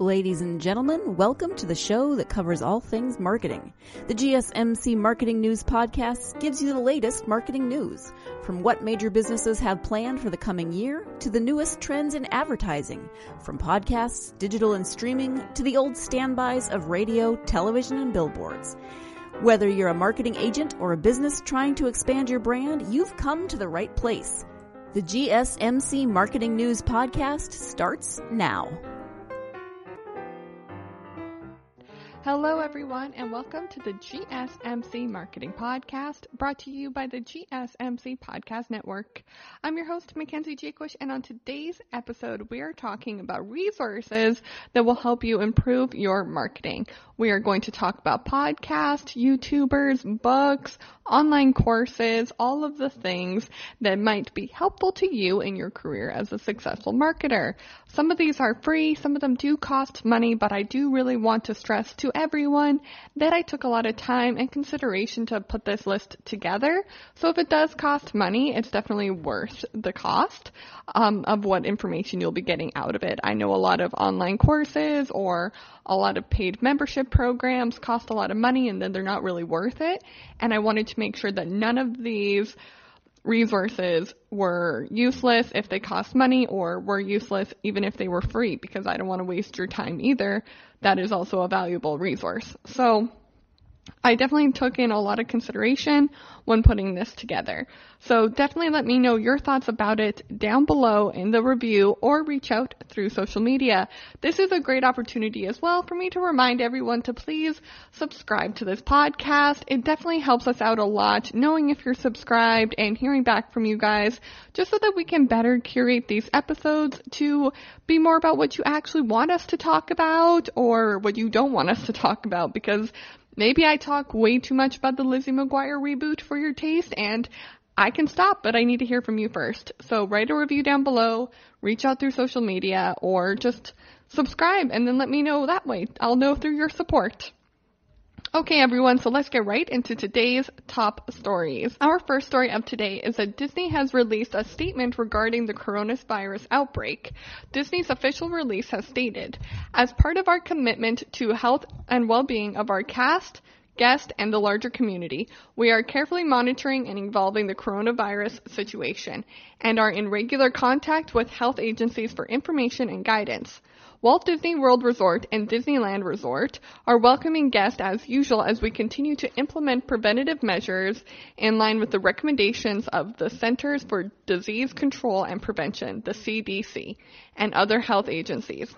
Ladies and gentlemen, welcome to the show that covers all things marketing. The GSMC Marketing News Podcast gives you the latest marketing news, from what major businesses have planned for the coming year to the newest trends in advertising, from podcasts, digital and streaming, to the old standbys of radio, television, and billboards. Whether you're a marketing agent or a business trying to expand your brand, you've come to the right place. The GSMC Marketing News Podcast starts now. Hello, everyone, and welcome to the GSMC Marketing Podcast, brought to you by the GSMC Podcast Network. I'm your host, Mackenzie, and on today's episode, we are talking about resources that will help you improve your marketing. We are going to talk about podcasts, YouTubers, books, online courses, all of the things that might be helpful to you in your career as a successful marketer. Some of these are free, some of them do cost money, but I do really want to stress to everyone that I took a lot of time and consideration to put this list together. So if it does cost money, it's definitely worth the cost of what information you'll be getting out of it. I know a lot of online courses or a lot of paid membership programs cost a lot of money and then they're not really worth it. And I wanted to make sure that none of these resources were useless if they cost money or were useless even if they were free, because I don't want to waste your time either. That is also a valuable resource. So I definitely took in a lot of consideration when putting this together. So definitely let me know your thoughts about it down below in the review or reach out through social media. This is a great opportunity as well for me to remind everyone to please subscribe to this podcast. It definitely helps us out a lot knowing if you're subscribed and hearing back from you guys, just so that we can better curate these episodes to be more about what you actually want us to talk about or what you don't want us to talk about, because maybe I talk way too much about the Lizzie McGuire reboot for your taste, and I can stop, but I need to hear from you first. So write a review down below, reach out through social media, or just subscribe, and then let me know that way. I'll know through your support. Okay, everyone, so let's get right into today's top stories. Our first story of today is that Disney has released a statement regarding the coronavirus outbreak. Disney's official release has stated, as part of our commitment to health and well-being of our cast, guests, and the larger community, we are carefully monitoring and evolving the coronavirus situation and are in regular contact with health agencies for information and guidance. Walt Disney World Resort and Disneyland Resort are welcoming guests as usual as we continue to implement preventative measures in line with the recommendations of the Centers for Disease Control and Prevention, the CDC, and other health agencies.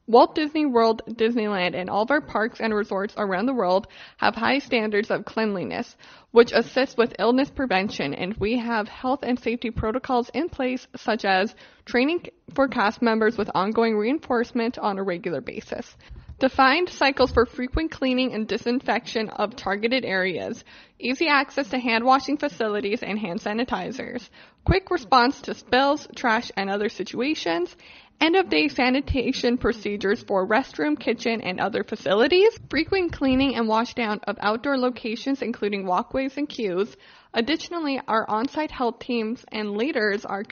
Walt Disney World, Disneyland, and all of our parks and resorts around the world have high standards of cleanliness, which assist with illness prevention, and we have health and safety protocols in place, such as training for cast members with ongoing reinforcement on a regular basis. Defined cycles for frequent cleaning and disinfection of targeted areas, easy access to hand-washing facilities and hand sanitizers, quick response to spills, trash, and other situations, end-of-day sanitation procedures for restroom, kitchen, and other facilities, frequent cleaning and washdown of outdoor locations including walkways and queues. Additionally, our on-site health teams and leaders are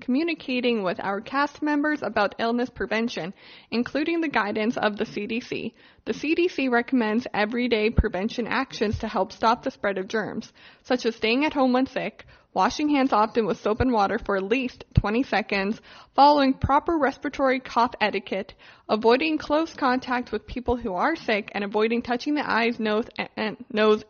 communicating with our cast members about illness prevention, including the guidance of the CDC. The CDC recommends everyday prevention actions to help stop the spread of germs, such as staying at home when sick, washing hands often with soap and water for at least 20 seconds, following proper respiratory cough etiquette, avoiding close contact with people who are sick, and avoiding touching the eyes, nose,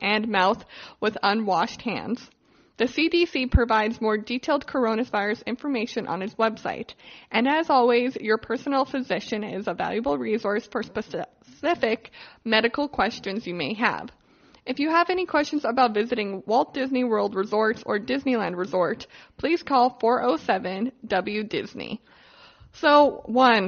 and mouth with unwashed hands. The CDC provides more detailed coronavirus information on its website. And as always, your personal physician is a valuable resource for specific medical questions you may have. If you have any questions about visiting Walt Disney World Resorts or Disneyland Resort, please call 407-WDisney. So,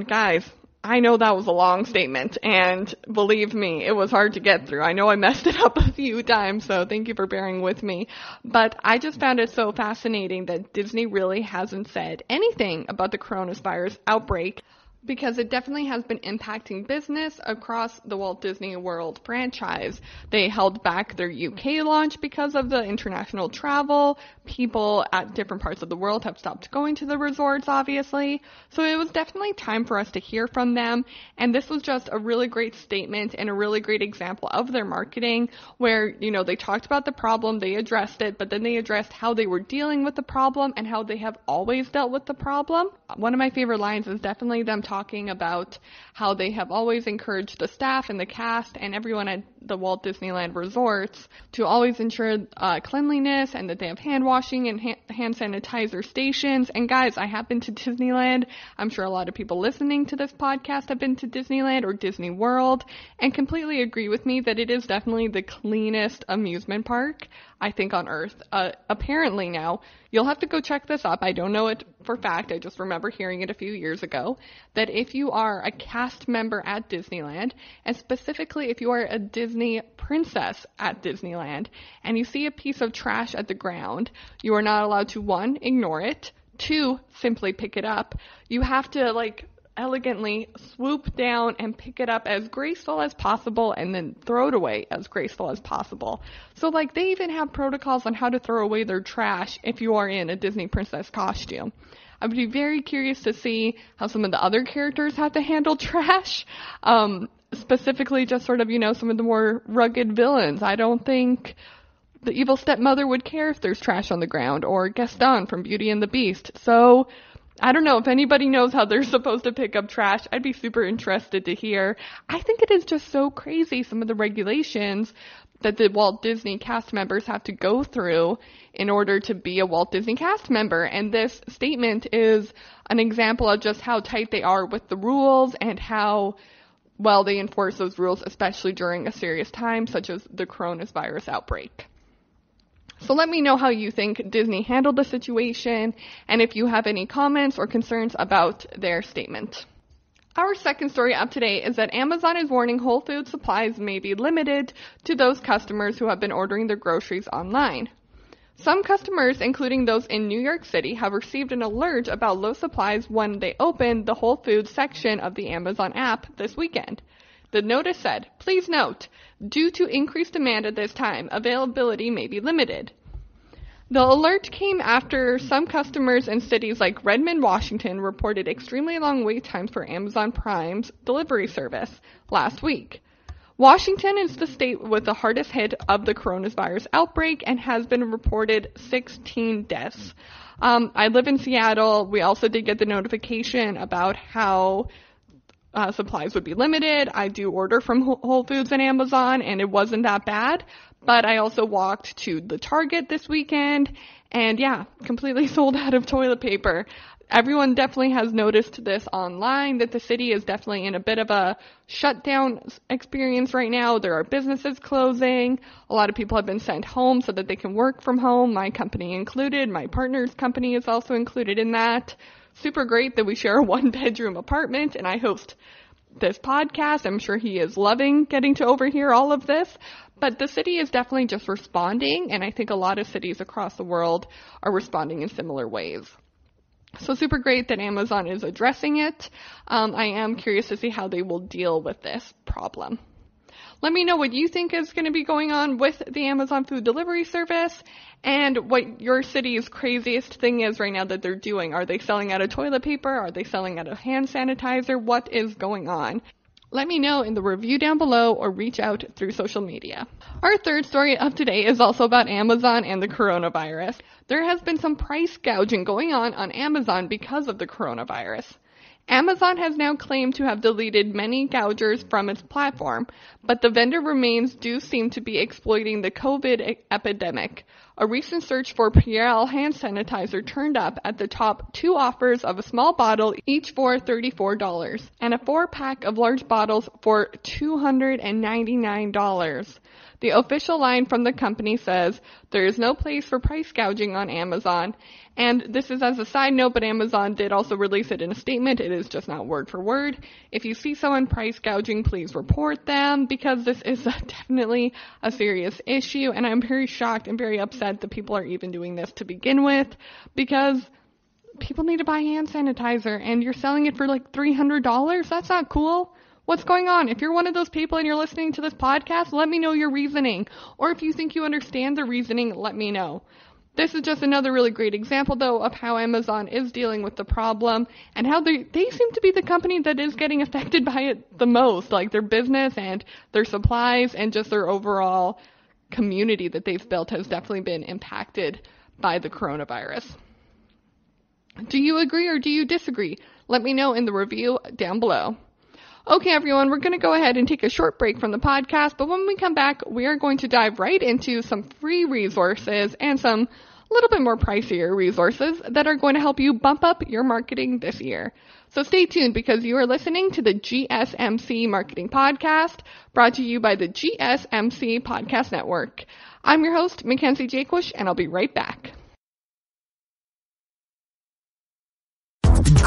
guys, I know that was a long statement, and believe me, it was hard to get through. I know I messed it up a few times, so thank you for bearing with me. But I just found it so fascinating that Disney really hasn't said anything about the coronavirus outbreak. because it definitely has been impacting business across the Walt Disney World franchise. They held back their UK launch because of the international travel. People at different parts of the world have stopped going to the resorts, obviously. So it was definitely time for us to hear from them. And this was just a really great statement and a really great example of their marketing where, they talked about the problem, they addressed it, but then they addressed how they were dealing with the problem and how they have always dealt with the problem. One of my favorite lines is definitely them talking about how they have always encouraged the staff and the cast and everyone at the Walt Disneyland resorts to always ensure cleanliness and that they have hand washing and hand sanitizer stations. And guys, I have been to Disneyland. I'm sure a lot of people listening to this podcast have been to Disneyland or Disney World and completely agree with me that it is definitely the cleanest amusement park, I think, on Earth. Apparently now, you'll have to go check this up. I don't know it for fact. I just remember hearing it a few years ago, that if you are a cast member at Disneyland, and specifically if you are a Disney princess at Disneyland, and you see a piece of trash at the ground, you are not allowed to, 1, ignore it, 2, simply pick it up. You have to, elegantly swoop down and pick it up as graceful as possible and then throw it away as graceful as possible. So they even have protocols on how to throw away their trash if you are in a Disney princess costume. I would be very curious to see how some of the other characters have to handle trash, specifically just sort of, some of the more rugged villains. I don't think the evil stepmother would care if there's trash on the ground, or Gaston from Beauty and the Beast. So I don't know if anybody knows how they're supposed to pick up trash. I'd be super interested to hear. I think it is just so crazy, some of the regulations that the Walt Disney cast members have to go through in order to be a Walt Disney cast member. And this statement is an example of just how tight they are with the rules and how well they enforce those rules, especially during a serious time such as the coronavirus outbreak. So let me know how you think Disney handled the situation and if you have any comments or concerns about their statement. Our second story up today is that Amazon is warning Whole Foods supplies may be limited to those customers who have been ordering their groceries online. Some customers, including those in New York City, have received an alert about low supplies when they opened the Whole Foods section of the Amazon app this weekend. The notice said, "Please note, due to increased demand at this time, availability may be limited." The alert came after some customers in cities like Redmond, Washington, reported extremely long wait times for Amazon Prime's delivery service last week. Washington is the state with the hardest hit of the coronavirus outbreak and has been reported 16 deaths. I live in Seattle. We also did get the notification about how supplies would be limited. I do order from Whole Foods and Amazon, and it wasn't that bad. But I also walked to the Target this weekend, and completely sold out of toilet paper. Everyone definitely has noticed this online, that the city is definitely in a bit of a shutdown experience right now. There are businesses closing. A lot of people have been sent home so that they can work from home, my company included. My partner's company is also included in that. Super great that we share a 1-bedroom apartment and I host this podcast. I'm sure he is loving getting to overhear all of this. But the city is definitely just responding, and I think a lot of cities across the world are responding in similar ways. So super great that Amazon is addressing it. I am curious to see how they will deal with this problem. Let me know what you think is going to be going on with the Amazon food delivery service and what your city's craziest thing is right now that they're doing. Are they selling out of toilet paper? Are they selling out of hand sanitizer? What is going on? Let me know in the review down below or reach out through social media. Our third story of today is also about Amazon and the coronavirus. There has been some price gouging going on Amazon because of the coronavirus. Amazon has now claimed to have deleted many gougers from its platform, but the vendor remains do seem to be exploiting the COVID epidemic. A recent search for Purell hand sanitizer turned up at the top 2 offers of a small bottle, each for $34, and a 4-pack of large bottles for $299. The official line from the company says, "There is no place for price gouging on Amazon." And this is as a side note, but Amazon did also release it in a statement. It is just not word for word. If you see someone price gouging, please report them, because this is definitely a serious issue. And I'm very shocked and very upset that people are even doing this to begin with, because people need to buy hand sanitizer and you're selling it for like $300. That's not cool. What's going on? If you're one of those people and you're listening to this podcast, let me know your reasoning. Or if you think you understand the reasoning, let me know. This is just another really great example, though, of how Amazon is dealing with the problem and how they seem to be the company that is getting affected by it the most, like their business and their supplies and just their overall community that they've built has definitely been impacted by the coronavirus. Do you agree or do you disagree? Let me know in the review down below. Okay, everyone, we're going to go ahead and take a short break from the podcast, but when we come back, we are going to dive right into some free resources and some little bit more pricier resources that are going to help you bump up your marketing this year. So stay tuned because you are listening to the GSMC Marketing Podcast, brought to you by the GSMC Podcast Network. I'm your host, Mackenzie Jaquesh, and I'll be right back.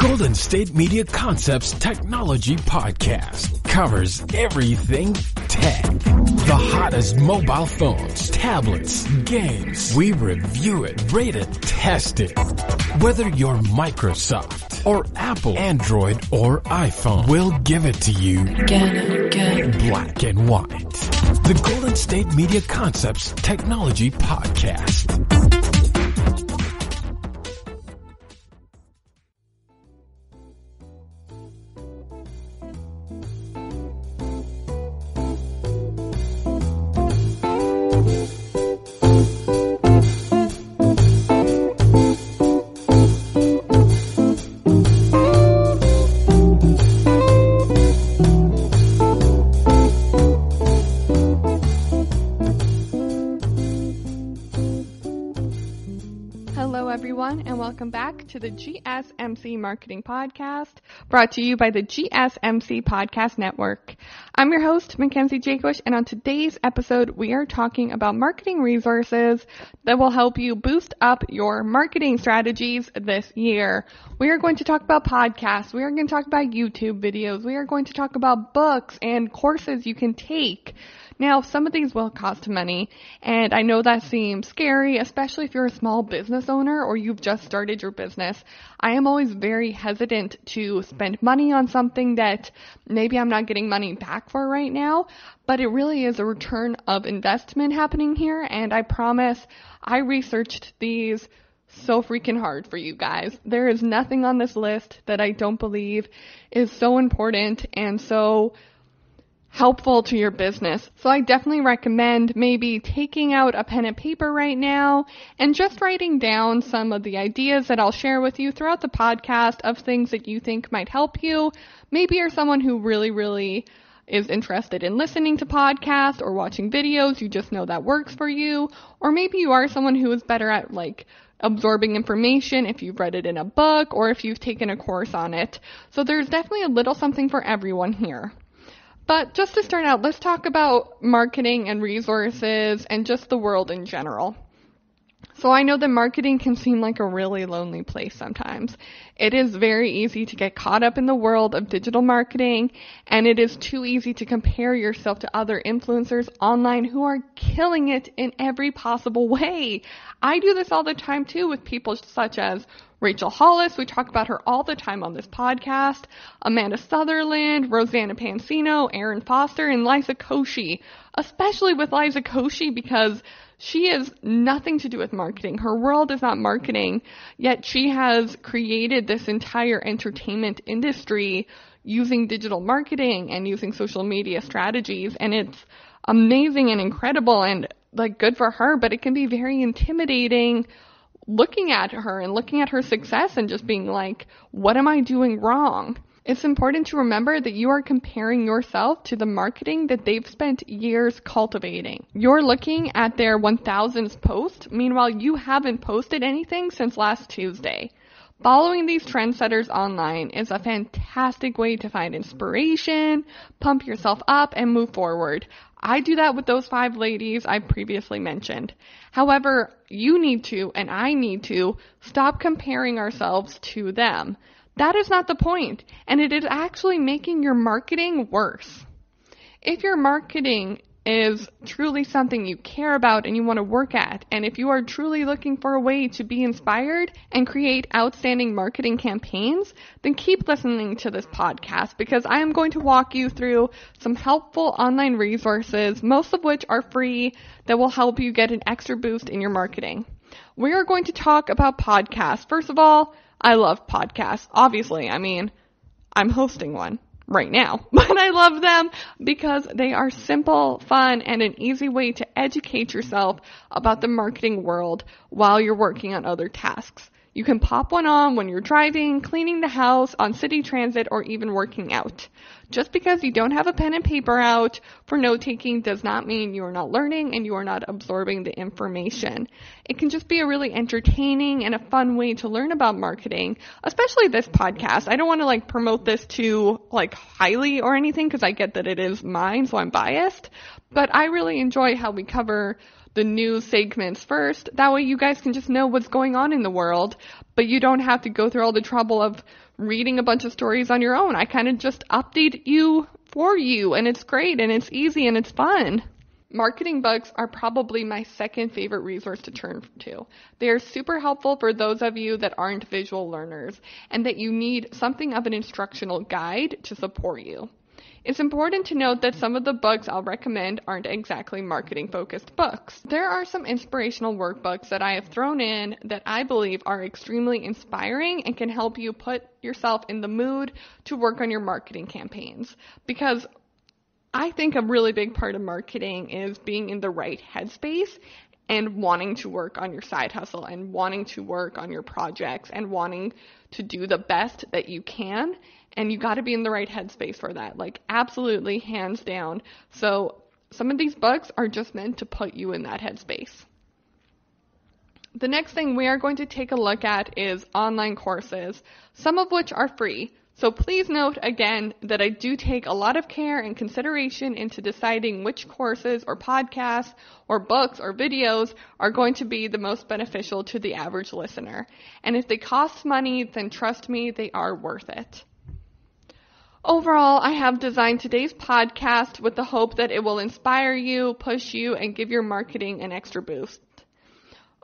Golden State Media Concepts Technology Podcast covers everything tech. The hottest mobile phones, tablets, games. We review it, rate it, test it. Whether you're Microsoft or Apple, Android or iPhone, we'll give it to you black and white. The Golden State Media Concepts Technology Podcast. And welcome back to the GSMC Marketing Podcast, brought to you by the GSMC Podcast Network. I'm your host, Mackenzie Jaquesh, and on today's episode, we are talking about marketing resources that will help you boost up your marketing strategies this year. We are going to talk about podcasts. We are going to talk about YouTube videos. We are going to talk about books and courses you can take. Now, some of these will cost money, and I know that seems scary, especially if you're a small business owner or you've just started your business. I am always very hesitant to spend money on something that maybe I'm not getting money back for right now, but it really is a return of investment happening here, and I promise I researched these so freaking hard for you guys. There is nothing on this list that I don't believe is so important and so helpful to your business. So I definitely recommend maybe taking out a pen and paper right now and just writing down some of the ideas that I'll share with you throughout the podcast of things that you think might help you. Maybe you're someone who really is interested in listening to podcasts or watching videos. You just know that works for you. Or maybe you are someone who is better at absorbing information if you've read it in a book or if you've taken a course on it. So there's definitely a little something for everyone here. But just to start out, let's talk about marketing and resources and just the world in general. So I know that marketing can seem like a really lonely place sometimes. It is very easy to get caught up in the world of digital marketing, and it is too easy to compare yourself to other influencers online who are killing it in every possible way. I do this all the time too with people such as Rachel Hollis, we talk about her all the time on this podcast, Amanda Sutherland, Rosanna Pansino, Erin Foster, and Liza Koshy, especially with Liza Koshy because she has nothing to do with marketing. Her world is not marketing, yet she has created this entire entertainment industry using digital marketing and using social media strategies, and it's amazing and incredible and good for her, but it can be very intimidating looking at her and looking at her success and just being like, what am I doing wrong? It's important to remember that you are comparing yourself to the marketing that they've spent years cultivating. You're looking at their 1000th post. Meanwhile, you haven't posted anything since last Tuesday. Following these trendsetters online is a fantastic way to find inspiration, pump yourself up, and move forward. I do that with those 5 ladies I previously mentioned. However, you need to, and I need to, stop comparing ourselves to them. That is not the point, and it is actually making your marketing worse. If your marketing is truly something you care about and you want to work at, and if you are truly looking for a way to be inspired and create outstanding marketing campaigns, then keep listening to this podcast, because I am going to walk you through some helpful online resources, most of which are free, that will help you get an extra boost in your marketing. We are going to talk about podcasts. First of all, I love podcasts. Obviously, I'm hosting one right now, but I love them because they are simple, fun, and an easy way to educate yourself about the marketing world while you're working on other tasks. You can pop one on when you're driving, cleaning the house, on city transit, or even working out. Just because you don't have a pen and paper out for note-taking does not mean you are not learning and you are not absorbing the information. It can just be a really entertaining and a fun way to learn about marketing, especially this podcast. I don't want to promote this too highly or anything, because I get that it is mine, so I'm biased, but I really enjoy how we cover the news segments first. That way you guys can just know what's going on in the world, but you don't have to go through all the trouble of reading a bunch of stories on your own. I kind of just update you for you, and it's great, and it's easy, and it's fun. Marketing books are probably my second favorite resource to turn to. They are super helpful for those of you that aren't visual learners and that you need something of an instructional guide to support you. It's important to note that some of the books I'll recommend aren't exactly marketing-focused books. There are some inspirational workbooks that I have thrown in that I believe are extremely inspiring and can help you put yourself in the mood to work on your marketing campaigns. Because I think a really big part of marketing is being in the right headspace and wanting to work on your side hustle and wanting to work on your projects and wanting to do the best that you can. And you got to be in the right headspace for that, absolutely, hands down. So some of these books are just meant to put you in that headspace. The next thing we are going to take a look at is online courses, some of which are free. So please note again that I do take a lot of care and consideration into deciding which courses or podcasts or books or videos are going to be the most beneficial to the average listener. And if they cost money, then trust me, they are worth it. Overall, I have designed today's podcast with the hope that it will inspire you, push you, and give your marketing an extra boost.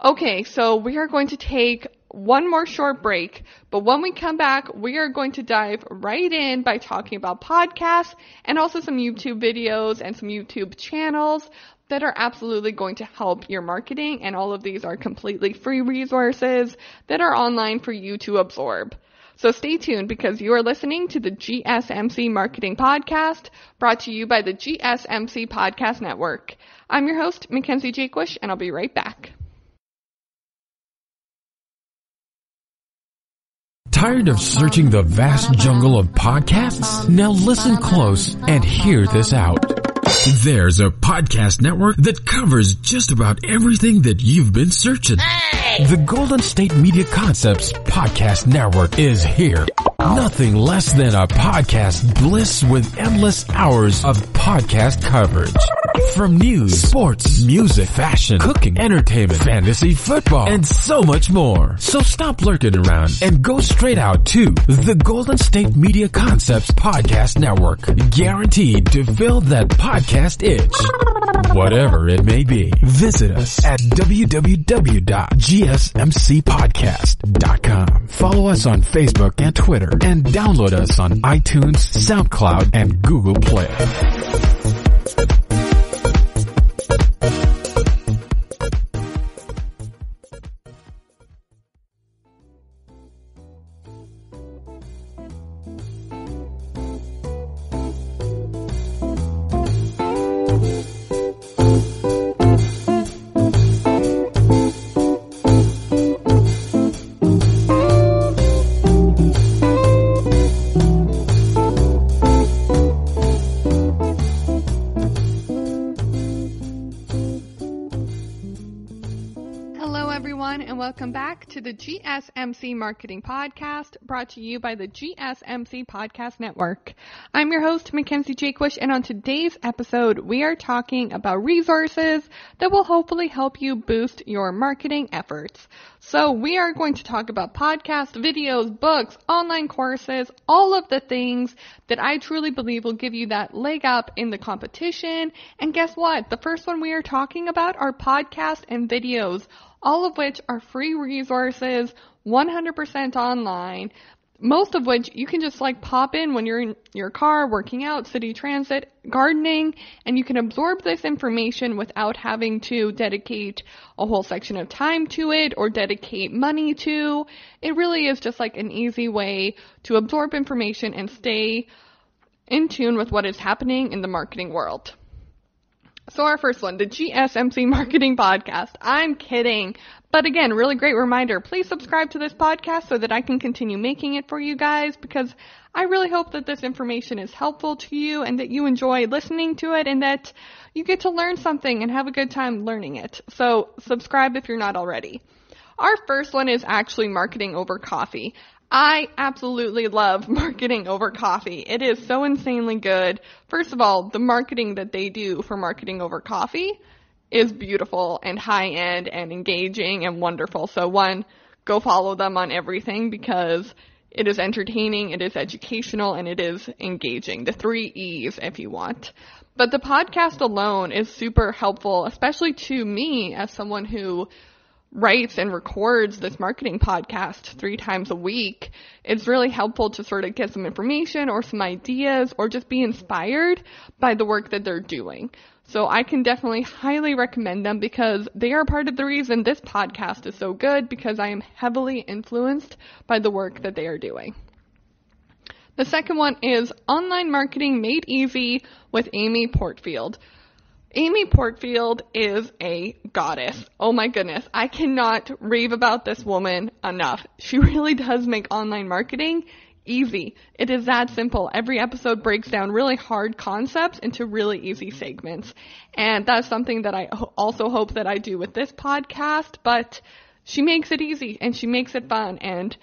Okay, so we are going to take one more short break, but when we come back, we are going to dive right in by talking about podcasts and also some YouTube videos and some YouTube channels that are absolutely going to help your marketing, and all of these are completely free resources that are online for you to absorb. So stay tuned, because you are listening to the GSMC Marketing Podcast, brought to you by the GSMC Podcast Network. I'm your host, Mackenzie Jaquish, and I'll be right back. Tired of searching the vast jungle of podcasts? Now listen close and hear this out. There's a podcast network that covers just about everything that you've been searching. The Golden State Media Concepts Podcast Network is here. Nothing less than a podcast bliss with endless hours of podcast coverage. From news, sports, music, fashion, cooking, entertainment, fantasy, football, and so much more. So stop lurking around and go straight out to the Golden State Media Concepts Podcast Network. Guaranteed to fill that podcast itch. Whatever it may be. Visit us at www.gsmcpodcast.com. Follow us on Facebook and Twitter, and download us on iTunes, SoundCloud, and Google Play. and welcome back to the GSMC Marketing Podcast, brought to you by the GSMC Podcast Network. I'm your host, Mackenzie Jaquish, and on today's episode, we are talking about resources that will hopefully help you boost your marketing efforts. So we are going to talk about podcasts, videos, books, online courses, all of the things that I truly believe will give you that leg up in the competition. And guess what? The first one we are talking about are podcasts and videos, all of which are free resources, 100% online, most of which you can just pop in when you're in your car, working out, city transit, gardening, and you can absorb this information without having to dedicate a whole section of time to it or dedicate money to. It really is just an easy way to absorb information and stay in tune with what is happening in the marketing world. So our first one, the GSMC Marketing Podcast. I'm kidding. But again, really great reminder. Please subscribe to this podcast so that I can continue making it for you guys, because I really hope that this information is helpful to you and that you enjoy listening to it and that you get to learn something and have a good time learning it. So subscribe if you're not already. Our first one is actually marketing over coffee. I absolutely love marketing over coffee. It is so insanely good. First of all, the marketing that they do for marketing over coffee is beautiful and high-end and engaging and wonderful. So one, go follow them on everything because it is entertaining, it is educational, and it is engaging. The 3 E's if you want. But the podcast alone is super helpful, especially to me as someone who writes and records this marketing podcast 3 times a week. It's really helpful to sort of get some information or some ideas or just be inspired by the work that they're doing. So I can definitely highly recommend them because they are part of the reason this podcast is so good, because I am heavily influenced by the work that they are doing. The second one is Online Marketing Made Easy with Amy Portfield. Amy Portfield is a goddess. Oh my goodness. I cannot rave about this woman enough. She really does make online marketing easy. It is that simple. Every episode breaks down really hard concepts into really easy segments. And that's something that I also hope that I do with this podcast, but she makes it easy and she makes it fun, and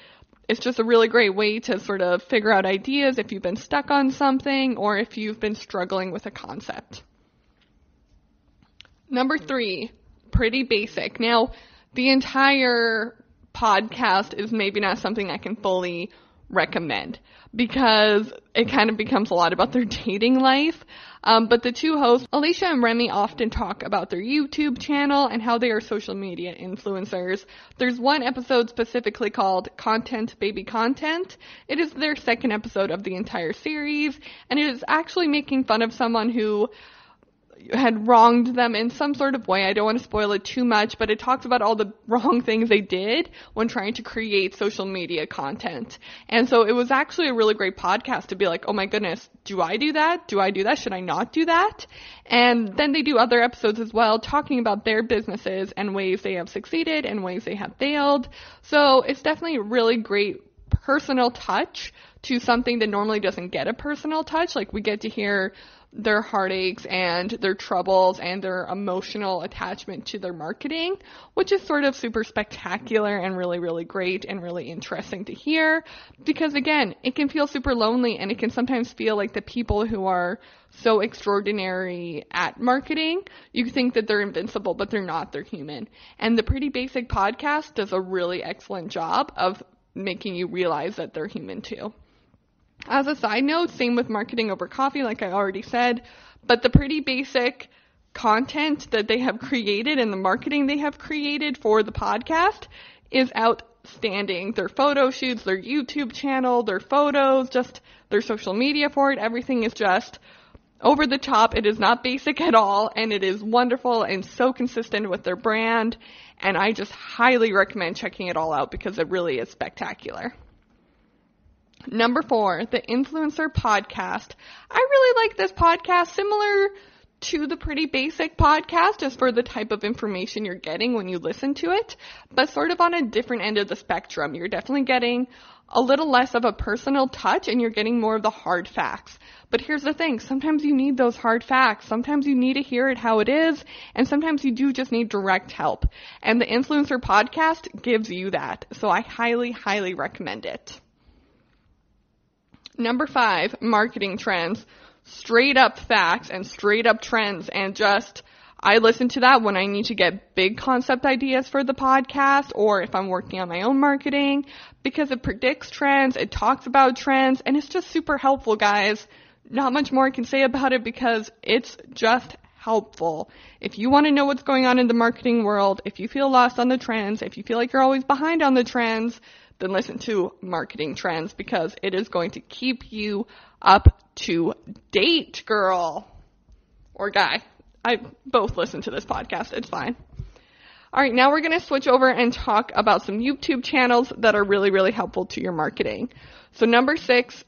it's just a really great way to sort of figure out ideas if you've been stuck on something or if you've been struggling with a concept. Number 3, Pretty Basic. Now, the entire podcast is maybe not something I can fully recommend because it kind of becomes a lot about their dating life. But the 2 hosts, Alicia and Remy, often talk about their YouTube channel and how they are social media influencers. There's one episode specifically called Content Baby Content. It is their 2nd episode of the entire series, and it is actually making fun of someone who had wronged them in some sort of way. I don't want to spoil it too much, but it talks about all the wrong things they did when trying to create social media content. And so it was actually a really great podcast to be like, oh my goodness, do I do that? Do I do that? Should I not do that? And then they do other episodes as well, talking about their businesses and ways they have succeeded and ways they have failed. So it's definitely a really great personal touch to something that normally doesn't get a personal touch. We get to hear their heartaches and their troubles and their emotional attachment to their marketing, which is sort of super spectacular and really, really great and really interesting to hear, because again, it can feel super lonely and it can sometimes feel like the people who are so extraordinary at marketing, you think that they're invincible, but they're not, they're human. And the Pretty Basic podcast does a really excellent job of making you realize that they're human too. As a side note, same with marketing over coffee, like I already said, but the Pretty Basic content that they have created and the marketing they have created for the podcast is outstanding. Their photo shoots, their YouTube channel, their photos, just their social media for it, everything is just over the top. It is not basic at all, and it is wonderful and so consistent with their brand, and I just highly recommend checking it all out because it really is spectacular. Number 4, the Influencer Podcast. I really like this podcast, similar to the Pretty Basic podcast as for the type of information you're getting when you listen to it, but sort of on a different end of the spectrum. You're definitely getting a little less of a personal touch and you're getting more of the hard facts. But here's the thing, sometimes you need those hard facts. Sometimes you need to hear it how it is, and sometimes you do just need direct help. And the Influencer Podcast gives you that. So I highly, highly recommend it. Number 5, marketing trends. Straight up facts and straight up trends, and I listen to that when I need to get big concept ideas for the podcast or if I'm working on my own marketing, because it predicts trends, it talks about trends, and it's just super helpful, guys. Not much more I can say about it because it's just helpful. If you want to know what's going on in the marketing world, if you feel lost on the trends, if you feel like you're always behind on the trends, then listen to Marketing Trends because it is going to keep you up to date, girl or guy. I both listen to this podcast. It's fine. All right, now we're going to switch over and talk about some YouTube channels that are really, really helpful to your marketing. So number 6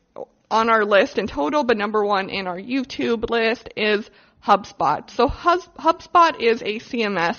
on our list in total, but number 1 in our YouTube list is HubSpot. So HubSpot is a CMS,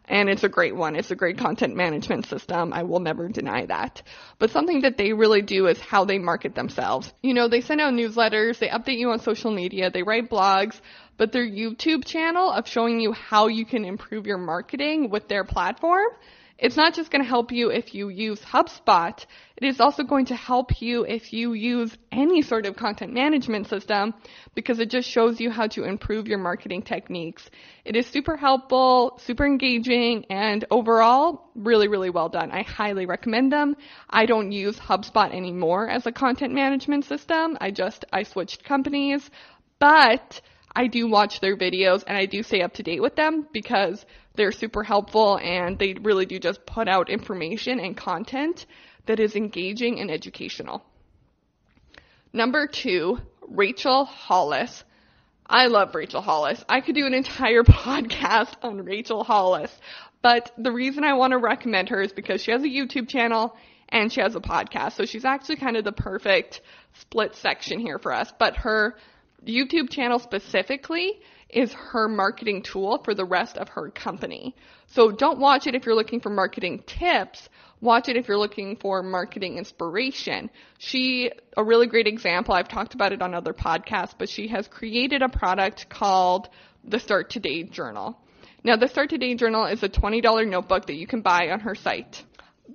and it's a great one. It's a great content management system. I will never deny that. But something that they really do is how they market themselves. You know, they send out newsletters, they update you on social media, they write blogs, but their YouTube channel of showing you how you can improve your marketing with their platform, it's not just going to help you if you use HubSpot. It is also going to help you if you use any sort of content management system because it just shows you how to improve your marketing techniques. It is super helpful, super engaging, and overall, really, really well done. I highly recommend them. I don't use HubSpot anymore as a content management system. I switched companies, but I do watch their videos and I do stay up to date with them because they're super helpful and they really do just put out information and content that is engaging and educational. Number 2, Rachel Hollis. I love Rachel Hollis. I could do an entire podcast on Rachel Hollis, but the reason I want to recommend her is because she has a YouTube channel and she has a podcast. So she's actually kind of the perfect split section here for us, but her YouTube channel specifically is her marketing tool for the rest of her company. So don't watch it if you're looking for marketing tips. Watch it if you're looking for marketing inspiration. A really great example, I've talked about it on other podcasts, but she has created a product called the Start Today Journal. Now, the Start Today Journal is a $20 notebook that you can buy on her site.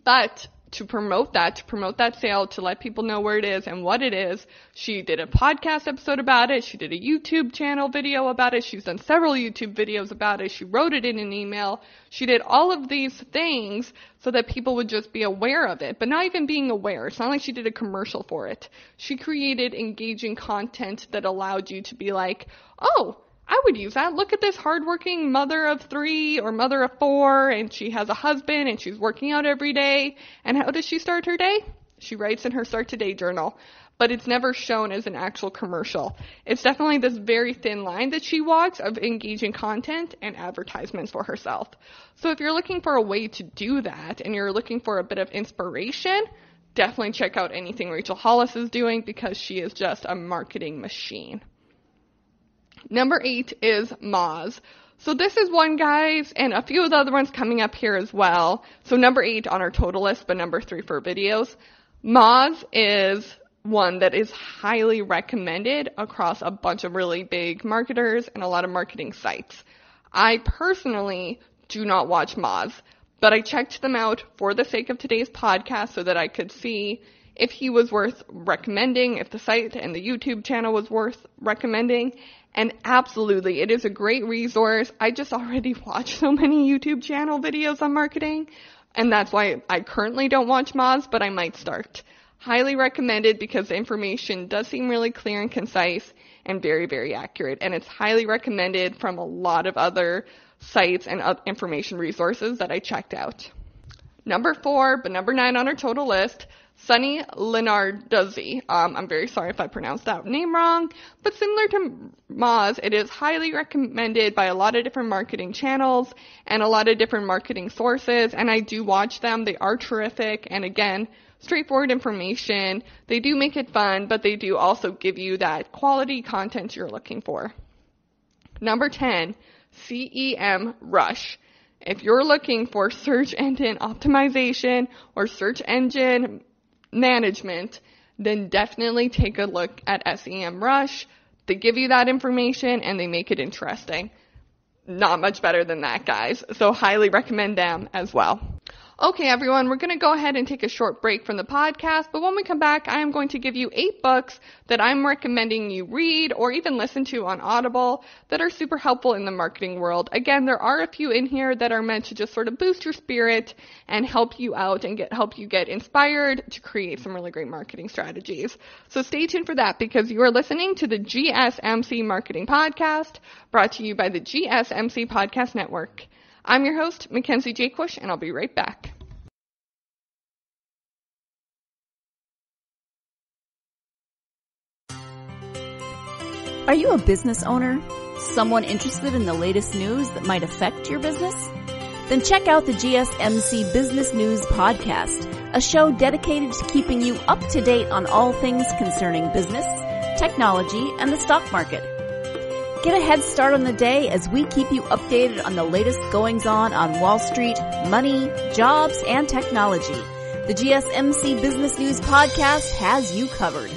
But to promote that sale, to let people know where it is and what it is, she did a podcast episode about it. She did a YouTube channel video about it. She's done several YouTube videos about it. She wrote it in an email. She did all of these things so that people would just be aware of it, but not even being aware. It's not like she did a commercial for it. She created engaging content that allowed you to be like, oh, I would use that. Look at this hardworking mother of 3 or mother of 4, and she has a husband, and she's working out every day. And how does she start her day? She writes in her Start Today journal, but it's never shown as an actual commercial. It's definitely this very thin line that she walks of engaging content and advertisements for herself. So if you're looking for a way to do that, and you're looking for a bit of inspiration, definitely check out anything Rachel Hollis is doing because she is just a marketing machine. Number 8 is Moz. So this is one, guys, and a few of the other ones coming up here as well. So number 8 on our total list, but number 3 for videos. Moz is one that is highly recommended across a bunch of really big marketers and a lot of marketing sites. I personally do not watch Moz, but I checked them out for the sake of today's podcast so that I could see if he was worth recommending, if the site and the YouTube channel was worth recommending. And absolutely, it is a great resource. I just already watch so many YouTube channel videos on marketing, and that's why I currently don't watch Moz, but I might start. Highly recommended because the information does seem really clear and concise and very, very accurate. And it's highly recommended from a lot of other sites and information resources that I checked out. Number 4, but number 9 on our total list, Sunny Lenarduzzi. I'm very sorry if I pronounced that name wrong, but similar to Moz, it is highly recommended by a lot of different marketing channels and a lot of different marketing sources, and I do watch them. They are terrific, and again, straightforward information. They do make it fun, but they do also give you that quality content you're looking for. Number 10, CEM Rush. If you're looking for search engine optimization or search engine management, then definitely take a look at SEMrush. They give you that information and they make it interesting. Not much better than that, guys. So highly recommend them as well. Okay, everyone, we're going to go ahead and take a short break from the podcast, but when we come back, I am going to give you 8 books that I'm recommending you read or even listen to on Audible that are super helpful in the marketing world. Again, there are a few in here that are meant to just sort of boost your spirit and help you out and help you get inspired to create some really great marketing strategies. So stay tuned for that because you are listening to the GSMC Marketing Podcast, brought to you by the GSMC Podcast Network. I'm your host, Mackenzie Jaquish, and I'll be right back. Are you a business owner? Someone interested in the latest news that might affect your business? Then check out the GSMC Business News Podcast, a show dedicated to keeping you up to date on all things concerning business, technology, and the stock market. Get a head start on the day as we keep you updated on the latest goings-on Wall Street, money, jobs, and technology. The GSMC Business News Podcast has you covered.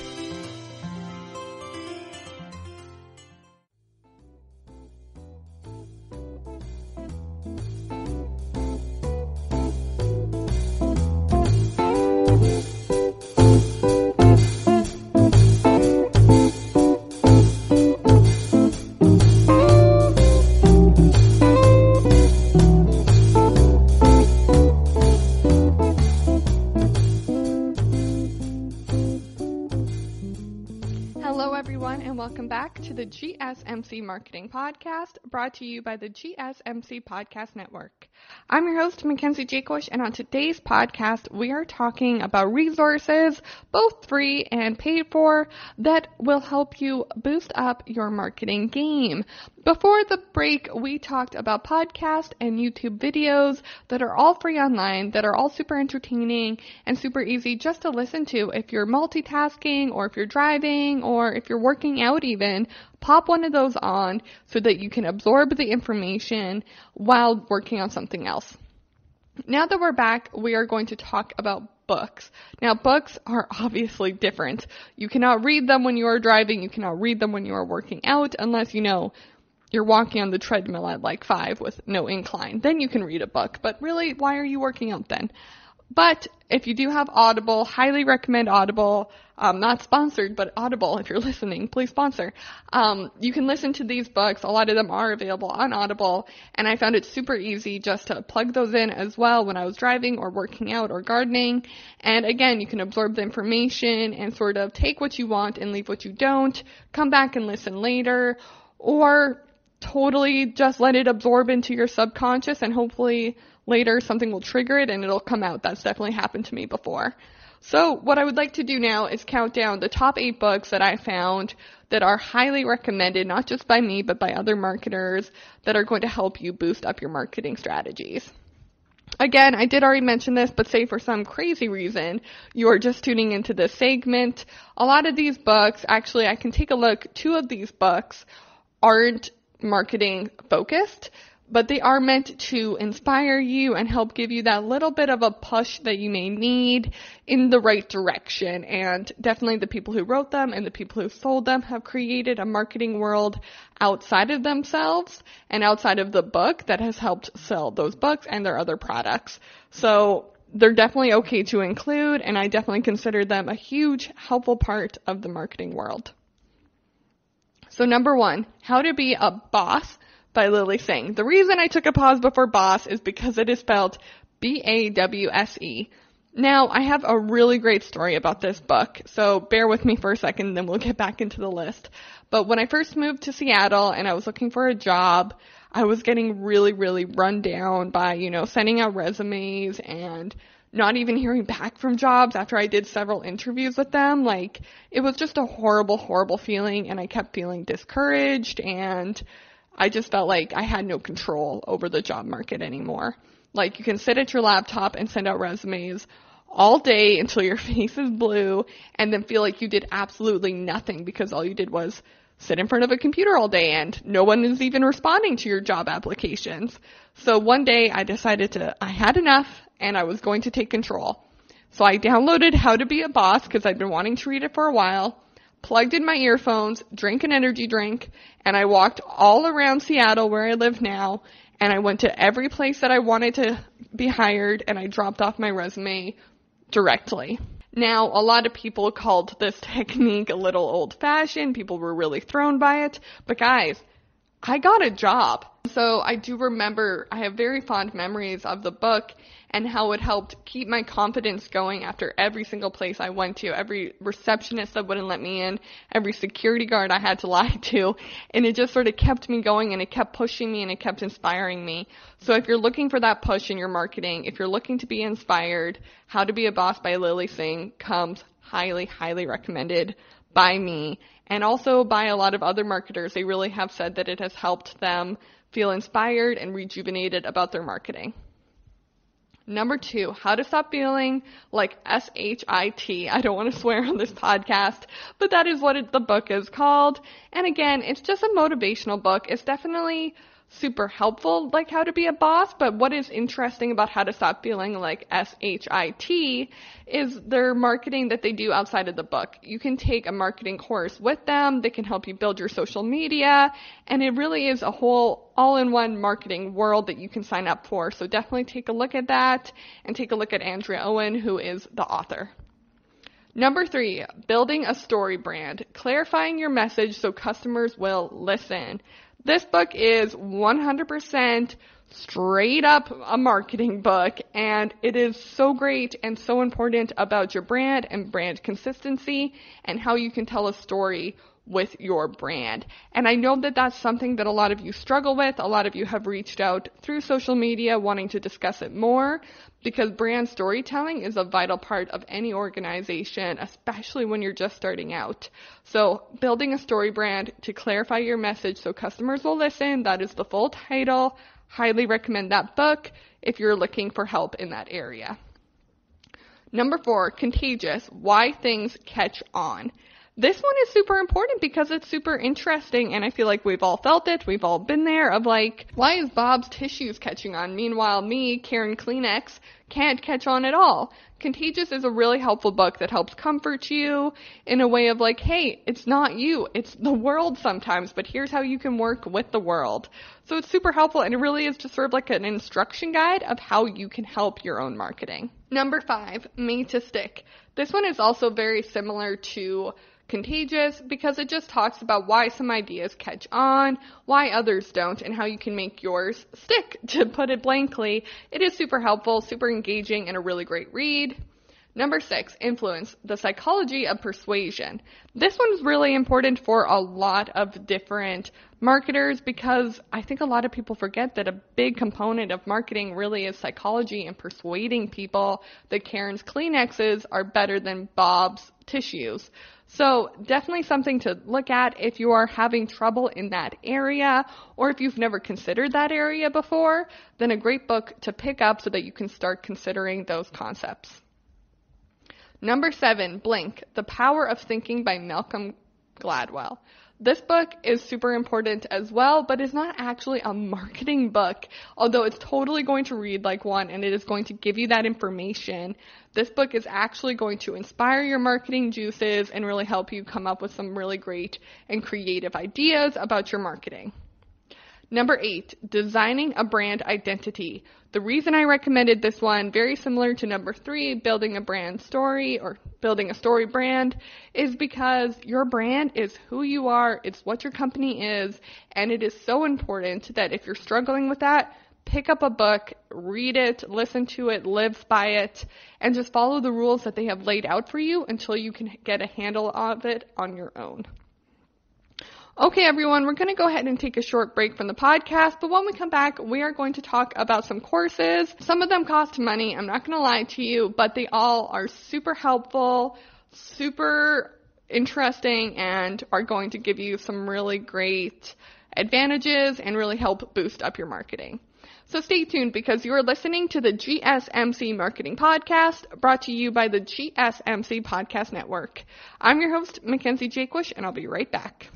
Welcome back to the GSMC Marketing Podcast, brought to you by the GSMC Podcast Network. I'm your host, Mackenzie Jaquish, and on today's podcast, we are talking about resources, both free and paid for, that will help you boost up your marketing game. Before the break, we talked about podcast and YouTube videos that are all free online, that are all super entertaining and super easy just to listen to if you're multitasking or if you're driving or if you're working out even. Pop one of those on so that you can absorb the information while working on something else. Now that we're back, we are going to talk about books. Now, books are obviously different. You cannot read them when you are driving. You cannot read them when you are working out unless you're walking on the treadmill at like 5 with no incline. Then you can read a book. But really, why are you working out then? But if you do have Audible, highly recommend Audible. Not sponsored, but Audible, if you're listening, please sponsor. You can listen to these books. A lot of them are available on Audible, and I found it super easy just to plug those in as well when I was driving or working out or gardening. And again, you can absorb the information and sort of take what you want and leave what you don't, come back and listen later, or totally just let it absorb into your subconscious and hopefully later something will trigger it and it'll come out. That's definitely happened to me before. So what I would like to do now is count down the top 8 books that I found that are highly recommended, not just by me, but by other marketers that are going to help you boost up your marketing strategies. Again, I did already mention this, but say for some crazy reason you are just tuning into this segment, a lot of these books, actually I can take a look, 2 of these books aren't marketing focused, but they are meant to inspire you and help give you that little bit of a push that you may need in the right direction. And definitely the people who wrote them and the people who sold them have created a marketing world outside of themselves and outside of the book that has helped sell those books and their other products. So they're definitely okay to include, and I definitely consider them a huge helpful part of the marketing world. So number 1, How to Be a Boss by Lily Singh. The reason I took a pause before boss is because it is spelled B-A-W-S-E. Now, I have a really great story about this book, so bear with me for a second, then we'll get back into the list. But when I first moved to Seattle and I was looking for a job, I was getting really, really run down by, sending out resumes and not even hearing back from jobs after I did several interviews with them. Like, it was just a horrible, horrible feeling, and I kept feeling discouraged, and I just felt like I had no control over the job market anymore. Like, you can sit at your laptop and send out resumes all day until your face is blue and then feel like you did absolutely nothing because all you did was sit in front of a computer all day and no one is even responding to your job applications. So one day I decided I had enough and I was going to take control. So I downloaded How to Be a Boss because I'd been wanting to read it for a while, plugged in my earphones, drank an energy drink, and I walked all around Seattle where I live now, and I went to every place that I wanted to be hired, and I dropped off my resume directly. Now, a lot of people called this technique a little old-fashioned. People were really thrown by it. But guys, I got a job. So I do remember, I have very fond memories of the book and how it helped keep my confidence going after every single place I went to, every receptionist that wouldn't let me in, every security guard I had to lie to, and it just sort of kept me going, and it kept pushing me, and it kept inspiring me. So if you're looking for that push in your marketing, if you're looking to be inspired, How to Be a Boss by Lily Singh comes highly, highly recommended by me, and also by a lot of other marketers. They really have said that it has helped them feel inspired and rejuvenated about their marketing. Number 2, How to Stop Feeling Like SHIT. I don't want to swear on this podcast, but that is what the book is called. And again, it's just a motivational book. It's definitely super helpful, like How to Be a Boss, but what is interesting about How to Stop Feeling Like SHIT is their marketing that they do outside of the book. You can take a marketing course with them. They can help you build your social media, and it really is a whole all-in-one marketing world that you can sign up for. So definitely take a look at that, and take a look at Andrea Owen, who is the author. Number 3, Building a Story Brand, clarifying your message so customers will listen. This book is 100% straight up a marketing book, and it is so great and so important about your brand and brand consistency and how you can tell a story with your brand. And I know that that's something that a lot of you struggle with. A lot of you have reached out through social media wanting to discuss it more, because brand storytelling is a vital part of any organization, especially when you're just starting out. So building a story brand to clarify your message so customers will listen, that is the full title. Highly recommend that book if you're looking for help in that area. Number 4, Contagious, Why Things Catch On. This one is super important because it's super interesting, and I feel like we've all felt it. We've all been there of like, why is Bob's tissues catching on? Meanwhile, me, Karen Kleenex, can't catch on at all. Contagious is a really helpful book that helps comfort you in a way of like, hey, it's not you, it's the world sometimes, but here's how you can work with the world. So it's super helpful, and it really is just sort of like an instruction guide of how you can help your own marketing. Number 5, Made to Stick. This one is also very similar to Contagious because it just talks about why some ideas catch on, why others don't, and how you can make yours stick, to put it blankly. It is super helpful, super engaging, and a really great read. Number 6, Influence, The Psychology of Persuasion. This one is really important for a lot of different marketers because I think a lot of people forget that a big component of marketing really is psychology and persuading people that Karen's Kleenexes are better than Bob's tissues. So definitely something to look at if you are having trouble in that area, or if you've never considered that area before, then a great book to pick up so that you can start considering those concepts. Number 7, Blink, The Power of Thinking by Malcolm Gladwell. This book is super important as well, but is not actually a marketing book, although it's totally going to read like one and it is going to give you that information. This book is actually going to inspire your marketing juices and really help you come up with some really great and creative ideas about your marketing. Number 8, Designing a Brand Identity. The reason I recommended this one, very similar to number 3, Building a Brand Story or Building a Story Brand, is because your brand is who you are, it's what your company is, and it is so important that if you're struggling with that, pick up a book, read it, listen to it, live by it, and just follow the rules that they have laid out for you until you can get a handle of it on your own. Okay, everyone, we're going to go ahead and take a short break from the podcast, but when we come back, we are going to talk about some courses. Some of them cost money, I'm not going to lie to you, but they all are super helpful, super interesting, and are going to give you some really great advantages and really help boost up your marketing. So stay tuned because you are listening to the GSMC Marketing Podcast, brought to you by the GSMC Podcast Network. I'm your host, Mackenzie Jaquish, and I'll be right back.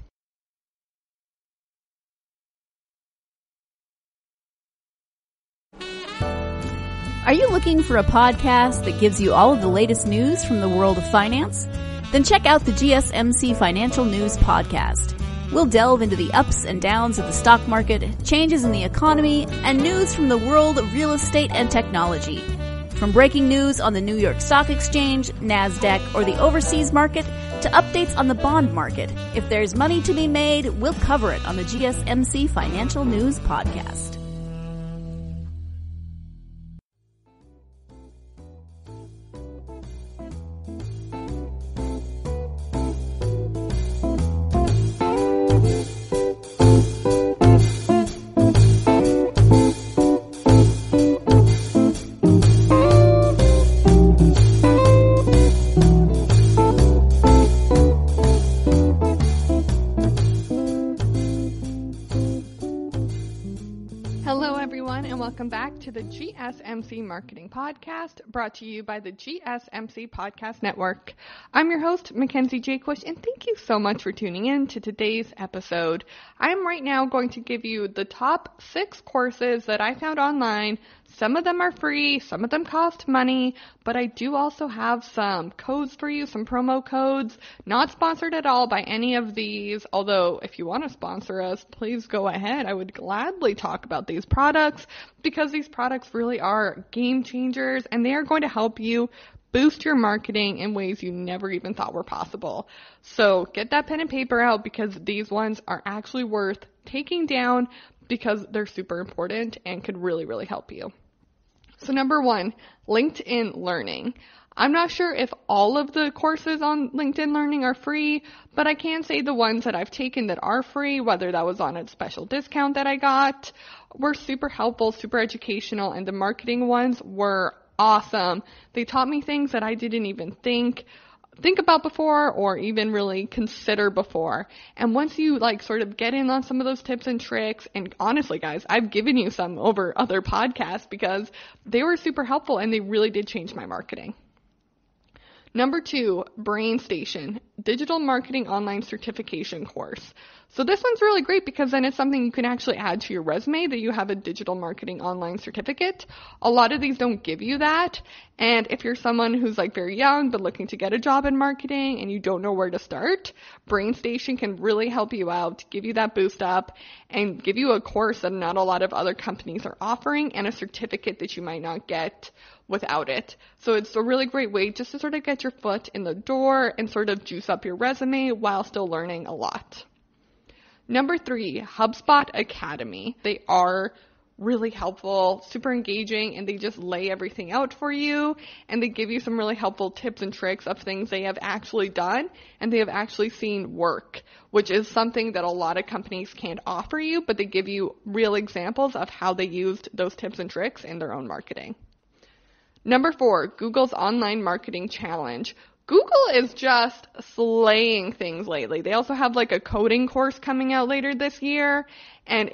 Are you looking for a podcast that gives you all of the latest news from the world of finance? Then check out the GSMC Financial News Podcast. We'll delve into the ups and downs of the stock market, changes in the economy, and news from the world of real estate and technology. From breaking news on the New York Stock Exchange, NASDAQ, or the overseas market, to updates on the bond market, if there's money to be made, we'll cover it on the GSMC Financial News Podcast. Welcome back to the GSMC Marketing Podcast, brought to you by the GSMC Podcast Network. I'm your host, Mackenzie Jaquith, and thank you so much for tuning in to today's episode. I'm right now going to give you the top 6 courses that I found online. Some of them are free, some of them cost money, but I do also have some codes for you, some promo codes, not sponsored at all by any of these, although if you want to sponsor us, please go ahead. I would gladly talk about these products because these products really are game changers and they are going to help you boost your marketing in ways you never even thought were possible. So get that pen and paper out because these ones are actually worth taking down because they're super important and could really, really help you. So number 1, LinkedIn Learning. I'm not sure if all of the courses on LinkedIn Learning are free, but I can say the ones that I've taken that are free, whether that was on a special discount that I got, were super helpful, super educational, and the marketing ones were awesome. They taught me things that I didn't even think about before or even really consider before. And once you sort of get in on some of those tips and tricks, and honestly guys, I've given you some over other podcasts because they were super helpful and they really did change my marketing. Number 2, BrainStation, Digital Marketing Online Certification course. So this one's really great because then it's something you can actually add to your resume that you have a digital marketing online certificate. A lot of these don't give you that. And if you're someone who's very young but looking to get a job in marketing and you don't know where to start, BrainStation can really help you out, give you that boost up, and give you a course that not a lot of other companies are offering and a certificate that you might not get without it. So it's a really great way just to sort of get your foot in the door and sort of juice up your resume while still learning a lot. Number 3, HubSpot Academy. They are really helpful, super engaging, and they just lay everything out for you, and they give you some really helpful tips and tricks of things they have actually done and they have actually seen work, which is something that a lot of companies can't offer you, but they give you real examples of how they used those tips and tricks in their own marketing. Number 4, Google's Online Marketing Challenge. Google is just slaying things lately. They also have a coding course coming out later this year, and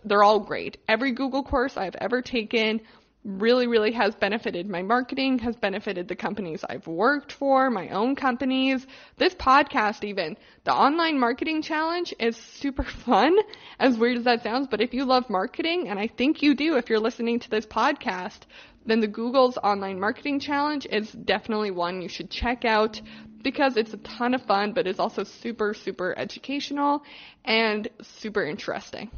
they're all great. Every Google course I've ever taken really, really has benefited my marketing, has benefited the companies I've worked for, my own companies. This podcast even, the Online Marketing Challenge is super fun, as weird as that sounds, but if you love marketing, and I think you do if you're listening to this podcast, then the Google's Online Marketing Challenge is definitely one you should check out because it's a ton of fun, but it's also super, super educational and super interesting.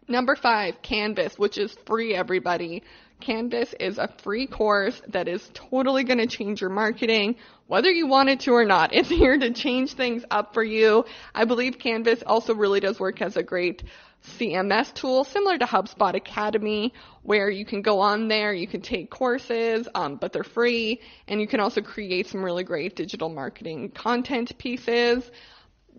Number 5, Canvas, which is free, everybody. Canvas is a free course that is totally going to change your marketing, whether you want it to or not. It's here to change things up for you. I believe Canvas also really does work as a great CMS tool, similar to HubSpot Academy, where you can go on there, you can take courses, but they're free, and you can also create some really great digital marketing content pieces.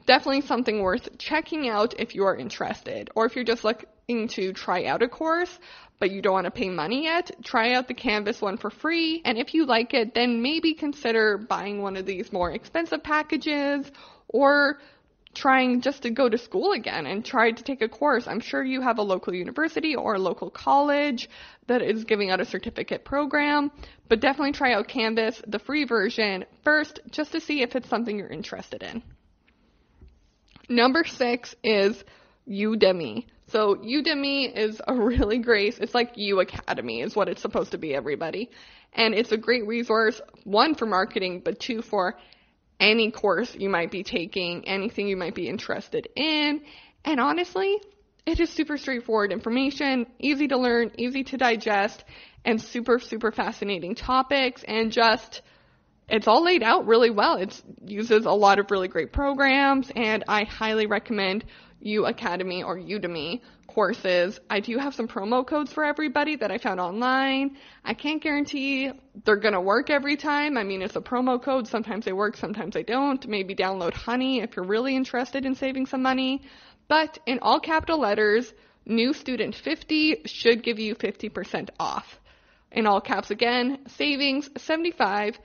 Definitely something worth checking out if you are interested, or if you're just looking to try out a course, but you don't want to pay money yet, try out the Canvas one for free, and if you like it, then maybe consider buying one of these more expensive packages, or trying just to go to school again and try to take a course. I'm sure you have a local university or a local college that is giving out a certificate program, but definitely try out Canvas, the free version, first, just to see if it's something you're interested in. Number 6 is Udemy. So Udemy is a really great, it's like U Academy is what it's supposed to be, everybody. And it's a great resource, one, for marketing, but two, for any course you might be taking, anything you might be interested in. And honestly, it is super straightforward information, easy to learn, easy to digest, and super, super fascinating topics, and just, it's all laid out really well. It uses a lot of really great programs, and I highly recommend U Academy or Udemy courses. I do have some promo codes for everybody that I found online. I can't guarantee they're going to work every time. I mean, it's a promo code. Sometimes they work, sometimes they don't. Maybe download Honey if you're really interested in saving some money. But in all capital letters, new student 50 should give you 50% off. In all caps again, savings 75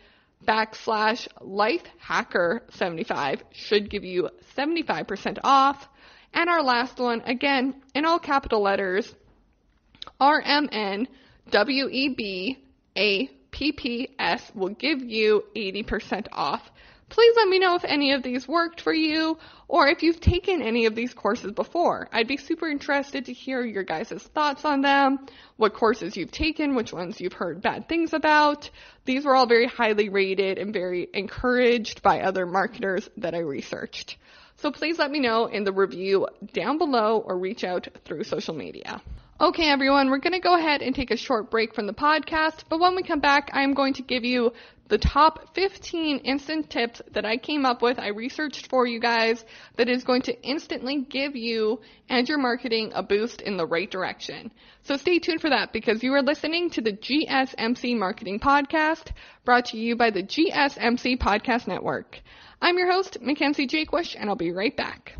/life hacker 75 should give you 75% off. And our last one, again, in all capital letters, RMN WEBAPPS will give you 80% off. Please let me know if any of these worked for you, or if you've taken any of these courses before. I'd be super interested to hear your guys' thoughts on them, what courses you've taken, which ones you've heard bad things about. These were all very highly rated and very encouraged by other marketers that I researched. So please let me know in the review down below or reach out through social media. Okay, everyone, we're going to go ahead and take a short break from the podcast, but when we come back, I'm going to give you the top 15 instant tips that I came up with, I researched for you guys, that is going to instantly give you and your marketing a boost in the right direction. So stay tuned for that, because you are listening to the GSMC Marketing Podcast, brought to you by the GSMC Podcast Network. I'm your host, Mackenzie, and I'll be right back.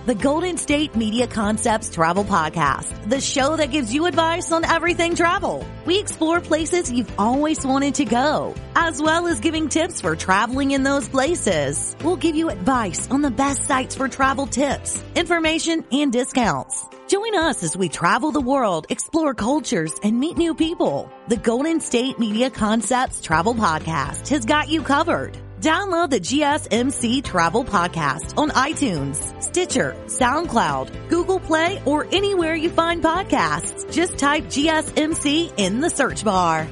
The Golden State Media Concepts Travel Podcast, the show that gives you advice on everything travel. We explore places you've always wanted to go, as well as giving tips for traveling in those places. We'll give you advice on the best sites for travel tips, information, and discounts. Join us as we travel the world, explore cultures, and meet new people. The Golden State Media Concepts Travel Podcast has got you covered. Download the GSMC Travel Podcast on iTunes, Stitcher, SoundCloud, Google Play, or anywhere you find podcasts. Just type GSMC in the search bar.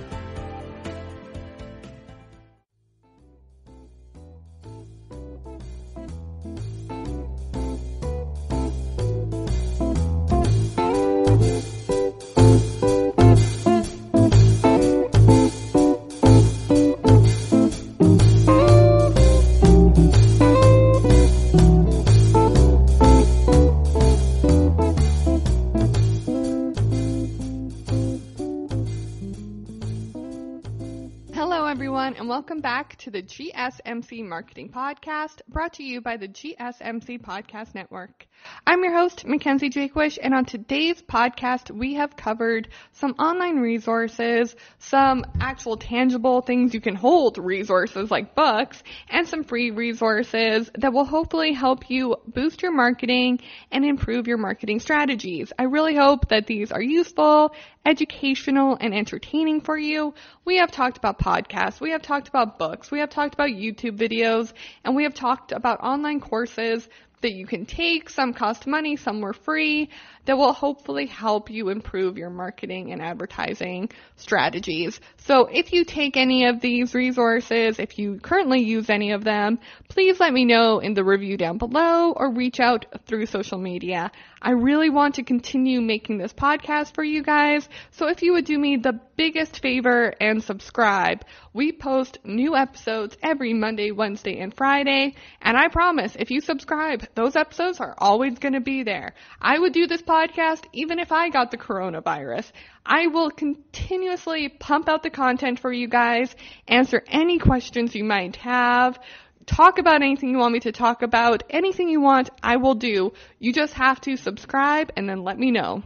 And welcome back to the GSMC Marketing Podcast, brought to you by the GSMC Podcast Network. I'm your host, Mackenzie Jakewish, and on today's podcast, we have covered some online resources, some actual tangible things you can hold resources like books, and some free resources that will hopefully help you boost your marketing and improve your marketing strategies. I really hope that these are useful, educational, and entertaining for you. We have talked about podcasts, we have talked about books, we have talked about YouTube videos, and we have talked about online courses that you can take. Some cost money, some were free, that will hopefully help you improve your marketing and advertising strategies. So if you take any of these resources, if you currently use any of them, please let me know in the review down below or reach out through social media. I really want to continue making this podcast for you guys, so if you would do me the biggest favor and subscribe. We post new episodes every Monday, Wednesday, and Friday, and I promise if you subscribe, those episodes are always going to be there. I would do this podcast even if I got the coronavirus. I will continuously pump out the content for you guys, answer any questions you might have, talk about anything you want me to talk about, anything you want, I will do. You just have to subscribe and then let me know.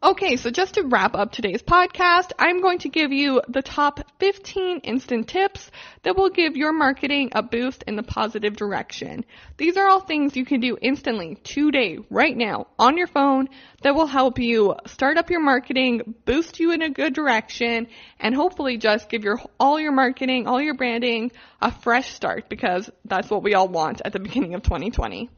Okay, so just to wrap up today's podcast, I'm going to give you the top 15 instant tips that will give your marketing a boost in the positive direction. These are all things you can do instantly, today, right now, on your phone, that will help you start up your marketing, boost you in a good direction, and hopefully just give all your marketing, all your branding a fresh start, because that's what we all want at the beginning of 2020.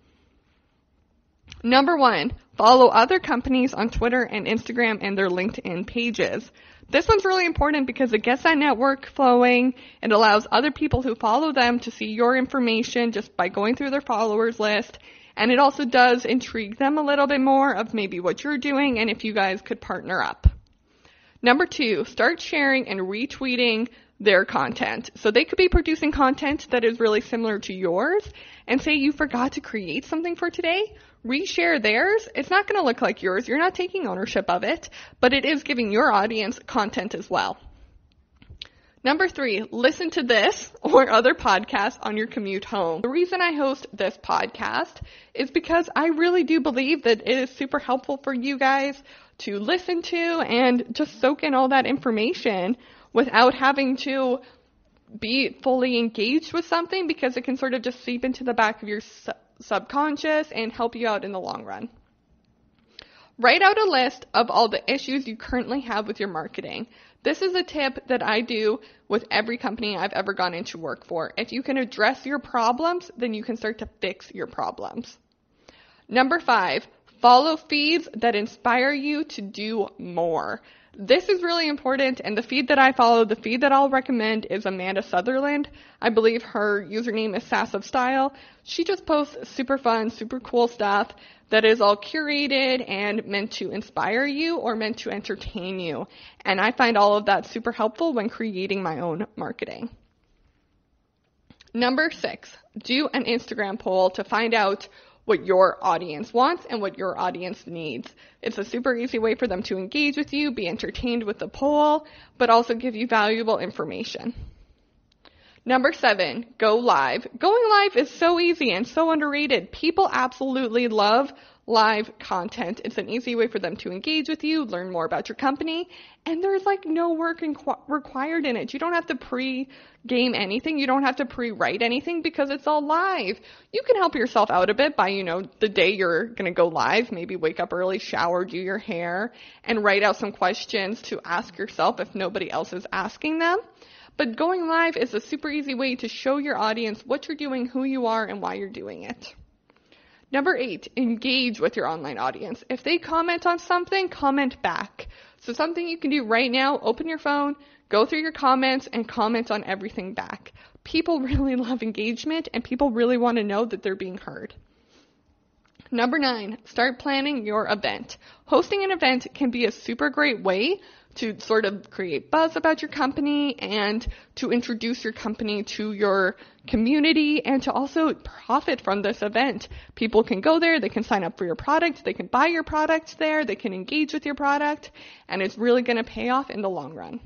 Number 1, follow other companies on Twitter and Instagram and their LinkedIn pages. This one's really important because it gets that network flowing. It allows other people who follow them to see your information just by going through their followers list. And it also does intrigue them a little bit more of maybe what you're doing and if you guys could partner up. Number 2, start sharing and retweeting their content. So they could be producing content that is really similar to yours, and say you forgot to create something for today, reshare theirs. It's not going to look like yours. You're not taking ownership of it, but it is giving your audience content as well. Number 3, listen to this or other podcasts on your commute home. The reason I host this podcast is because I really do believe that it is super helpful for you guys to listen to and just soak in all that information without having to be fully engaged with something, because it can sort of just seep into the back of your subconscious and help you out in the long run. Write out a list of all the issues you currently have with your marketing. This is a tip that I do with every company I've ever gone into work for. If you can address your problems, then you can start to fix your problems. Number 5, follow feeds that inspire you to do more. This is really important, and the feed that I follow, the feed that I'll recommend, is Amanda Sutherland. I believe her username is Sass of Style. She just posts super fun, super cool stuff that is all curated and meant to inspire you or meant to entertain you. And I find all of that super helpful when creating my own marketing. Number 6, do an Instagram poll to find out what your audience wants and what your audience needs. It's a super easy way for them to engage with you, be entertained with the poll, but also give you valuable information. Number 7, go live. Going live is so easy and so underrated. People absolutely love live content. It's an easy way for them to engage with you, learn more about your company, and there's no work required in it. You don't have to pre-game anything. You don't have to pre-write anything because it's all live. You can help yourself out a bit by, the day you're going to go live, maybe wake up early, shower, do your hair, and write out some questions to ask yourself if nobody else is asking them. But going live is a super easy way to show your audience what you're doing, who you are, and why you're doing it. Number 8, engage with your online audience. If they comment on something, comment back. So something you can do right now, open your phone, go through your comments, and comment on everything back. People really love engagement, and people really want to know that they're being heard. Number 9, start planning your event. Hosting an event can be a super great way to sort of create buzz about your company and to introduce your company to your community and to also profit from this event. People can go there, they can sign up for your product, they can buy your product there, they can engage with your product, and it's really going to pay off in the long run.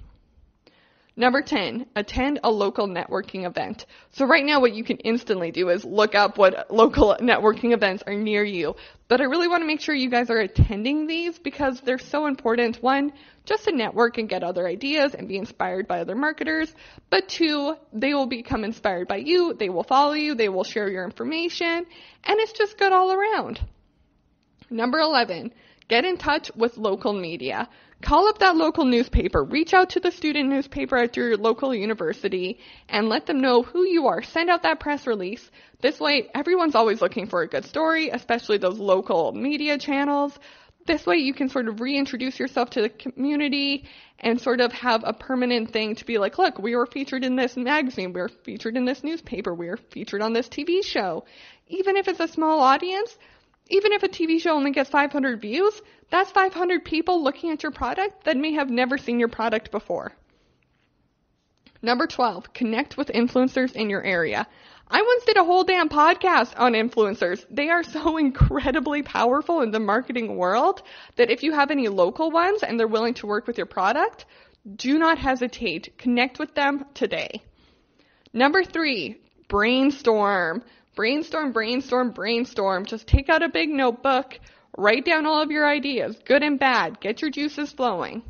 Number 10, attend a local networking event. So right now what you can instantly do is look up what local networking events are near you. But I really want to make sure you guys are attending these because they're so important. 1, just to network and get other ideas and be inspired by other marketers. But 2, they will become inspired by you. They will follow you. They will share your information. And it's just good all around. Number 11, get in touch with local media. Call up that local newspaper, reach out to the student newspaper at your local university, and let them know who you are. Send out that press release. This way, everyone's always looking for a good story, especially those local media channels. This way, you can sort of reintroduce yourself to the community and sort of have a permanent thing to be like, look, we were featured in this magazine, we were featured in this newspaper, we were featured on this TV show. Even if it's a small audience, even if a TV show only gets 500 views, that's 500 people looking at your product that may have never seen your product before. Number 12, connect with influencers in your area. I once did a whole damn podcast on influencers. They are so incredibly powerful in the marketing world that if you have any local ones and they're willing to work with your product, do not hesitate. Connect with them today. Number 3, brainstorm. Brainstorm. Just take out a big notebook, Write down all of your ideas, good and bad. Get your juices flowing.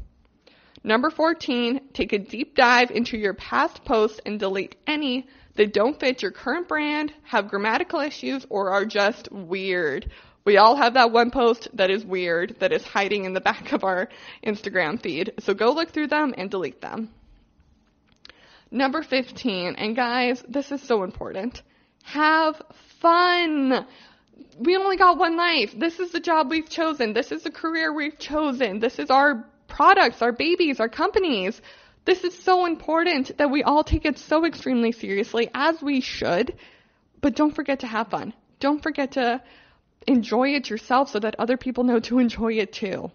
Number 14, take a deep dive into your past posts and delete any that don't fit your current brand, have grammatical issues, or are just weird. We all have that one post that is weird, that is hiding in the back of our Instagram feed. So go look through them and delete them. Number 15, and guys, this is so important. Have fun. We only got one life. This is the job we've chosen. This is the career we've chosen. This is our products, our babies, our companies. This is so important that we all take it so extremely seriously, as we should. But don't forget to have fun. Don't forget to enjoy it yourself so that other people know to enjoy it too.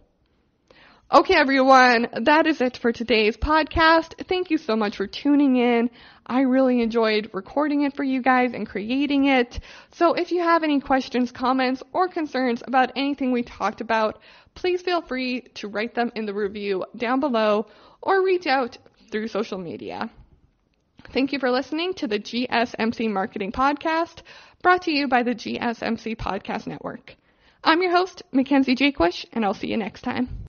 Okay, everyone, that is it for today's podcast. Thank you so much for tuning in. I really enjoyed recording it for you guys and creating it. So if you have any questions, comments, or concerns about anything we talked about, please feel free to write them in the review down below or reach out through social media. Thank you for listening to the GSMC Marketing Podcast, brought to you by the GSMC Podcast Network. I'm your host, Mackenzie Jaquish, and I'll see you next time.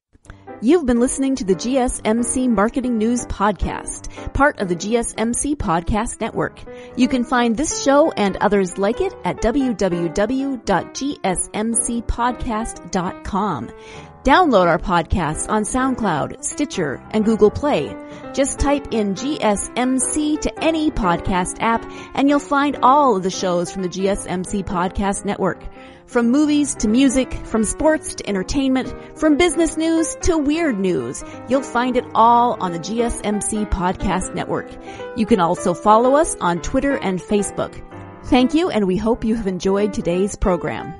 You've been listening to the GSMC Marketing News Podcast, part of the GSMC Podcast Network. You can find this show and others like it at www.gsmcpodcast.com. Download our podcasts on SoundCloud, Stitcher, and Google Play. Just type in GSMC to any podcast app, and you'll find all of the shows from the GSMC Podcast Network. From movies to music, from sports to entertainment, from business news to weird news, you'll find it all on the GSMC Podcast Network. You can also follow us on Twitter and Facebook. Thank you, and we hope you have enjoyed today's program.